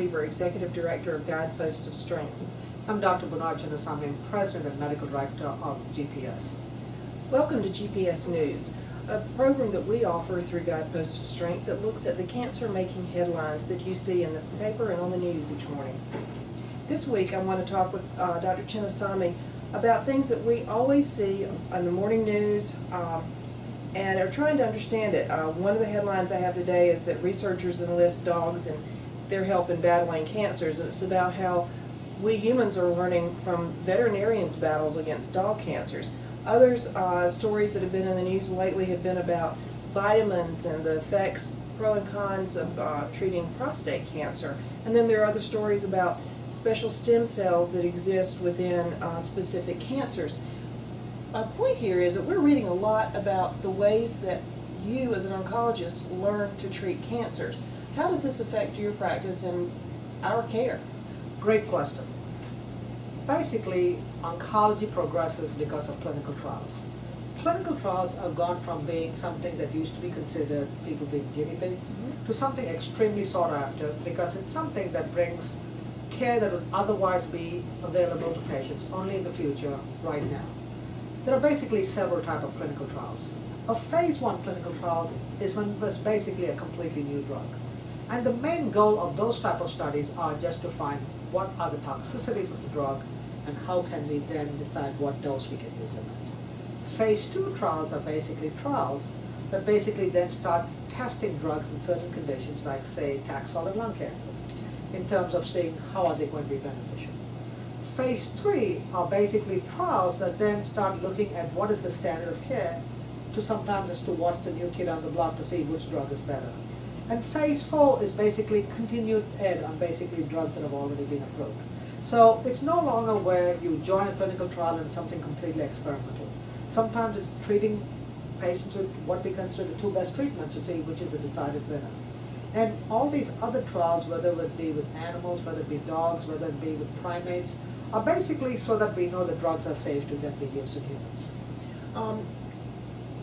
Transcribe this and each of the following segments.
Weaver, Executive Director of Guideposts of Strength. I'm Dr. Chinnasami, I'm President and Medical Director of GPS. Welcome to GPS News, a program that we offer through Guideposts of Strength that looks at the cancer-making headlines that you see in the paper and on the news each morning. This week I want to talk with Dr. Chinnasami about things that we always see on the morning news and are trying to understand it. One of the headlines I have today is that researchers enlist dogs in their help in battling cancers, and it's about how we humans are learning from veterinarians' battles against dog cancers. Others, stories that have been in the news lately have been about vitamins and the effects, pro and cons of treating prostate cancer. And then there are other stories about special stem cells that exist within specific cancers. My point here is that we're reading a lot about the ways that you as an oncologist learn to treat cancers. How does this affect your practice and our care? Great question. Basically, oncology progresses because of clinical trials. Clinical trials have gone from being something that used to be considered people being guinea pigs to something extremely sought after because it's something that brings care that would otherwise be available to patients only in the future right now. There are basically several types of clinical trials. A phase 1 clinical trial is when there's basically a completely new drug. And the main goal of those type of studies are just to find what are the toxicities of the drug and how can we then decide what dose we can use in it. Phase 2 trials are basically trials that basically then start testing drugs in certain conditions like say Taxol and lung cancer in terms of seeing how are they going to be beneficial. Phase 3 are basically trials that then start looking at what is the standard of care to sometimes as to what's the new kid on the block to see which drug is better. And phase 4 is basically continued ed on basically drugs that have already been approved. So it's no longer where you join a clinical trial and something completely experimental. Sometimes it's treating patients with what we consider the 2 best treatments to see which is the decided winner. And all these other trials, whether it be with animals, whether it be dogs, whether it be with primates, are basically so that we know the drugs are safe to then be used in humans.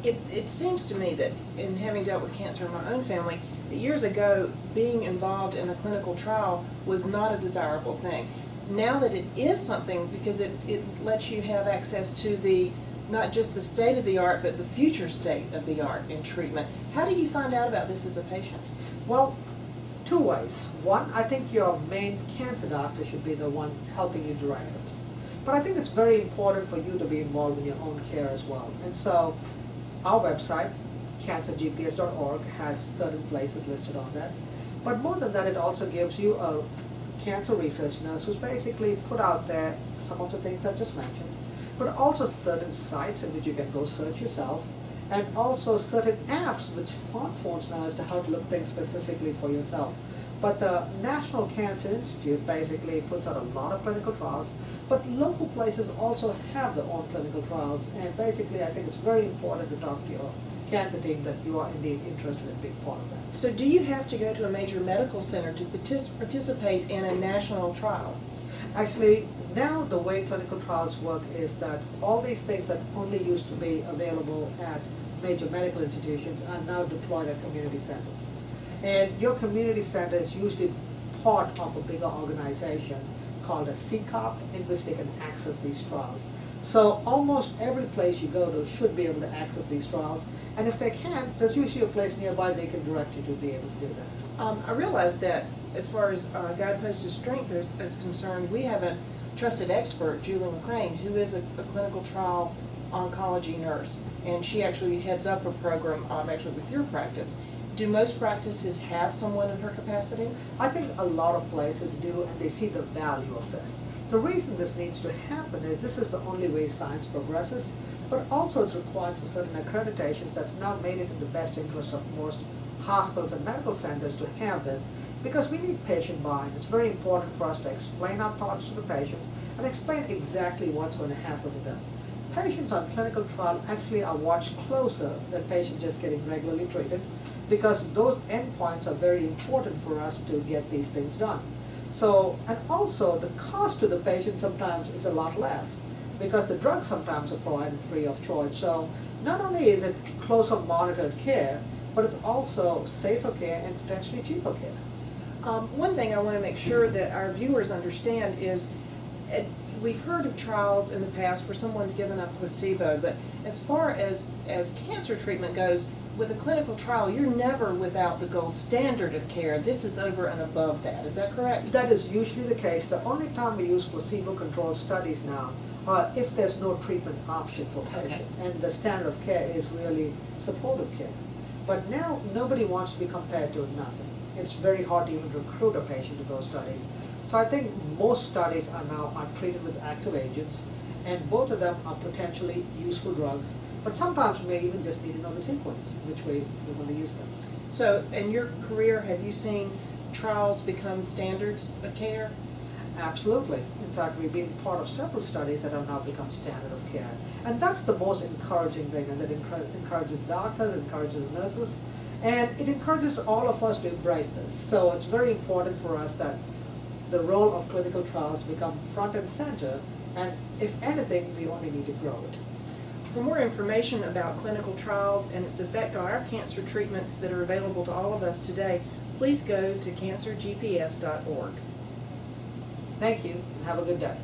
It seems to me that in having dealt with cancer in my own family, that years ago being involved in a clinical trial was not a desirable thing. Now that it is something, because it lets you have access to the not just the state of the art but the future state of the art in treatment. How do you find out about this as a patient? Well, 2 ways. One, I think your main cancer doctor should be the one helping you direct this. But I think it's very important for you to be involved in your own care as well. And so our website, cancergps.org, has certain places listed on that. But more than that, it also gives you a cancer research nurse who's basically put out there some of the things I've just mentioned, but also certain sites in which you can go search yourself, and also certain apps which smartphones now as to how to look things specifically for yourself. But the National Cancer Institute basically puts out a lot of clinical trials, but local places also have their own clinical trials, and basically I think it's very important to talk to your cancer team that you are indeed interested in being part of that. So do you have to go to a major medical center to participate in a national trial? Actually, now the way clinical trials work is that all these things that only used to be available at major medical institutions are now deployed at community centers. And your community center is usually part of a bigger organization called a CCOP in which they can access these trials. So almost every place you go to should be able to access these trials. And if they can't, there's usually a place nearby they can direct you to be able to do that. I realize that as far as Guideposts of Strength is concerned, we have a trusted expert, Julie McLean, who is a clinical trial oncology nurse, and she actually heads up a program actually with your practice. Do most practices have someone in her capacity? I think a lot of places do, and they see the value of this. The reason this needs to happen is this is the only way science progresses, but also it's required for certain accreditations that's now made it in the best interest of most hospitals and medical centers to have this, because we need patient buy-in. It's very important for us to explain our thoughts to the patients and explain exactly what's going to happen with them. Patients on clinical trial actually are watched closer than patients just getting regularly treated, because those endpoints are very important for us to get these things done. So, and also the cost to the patient sometimes is a lot less because the drugs sometimes are provided free of charge. So not only is it closer monitored care, but it's also safer care and potentially cheaper care. One thing I want to make sure that our viewers understand is, we've heard of trials in the past where someone's given a placebo, but as far as cancer treatment goes, with a clinical trial, you're never without the gold standard of care. This is over and above that. Is that correct? That is usually the case. The only time we use placebo-controlled studies now are if there's no treatment option for patient, and the standard of care is really supportive care. But now, nobody wants to be compared to nothing. It's very hard to even recruit a patient to those studies. So I think most studies are now treated with active agents, and both of them are potentially useful drugs, but sometimes we may even just need to know the sequence, which way we're going to use them. So in your career, have you seen trials become standards of care? Absolutely. In fact, we've been part of several studies that have now become standard of care. And that's the most encouraging thing, and that encourages doctors, encourages nurses, and it encourages all of us to embrace this. So it's very important for us that the role of clinical trials become front and center, and if anything, we only need to grow it. For more information about clinical trials and its effect on our cancer treatments that are available to all of us today, please go to cancergps.org. Thank you, and have a good day.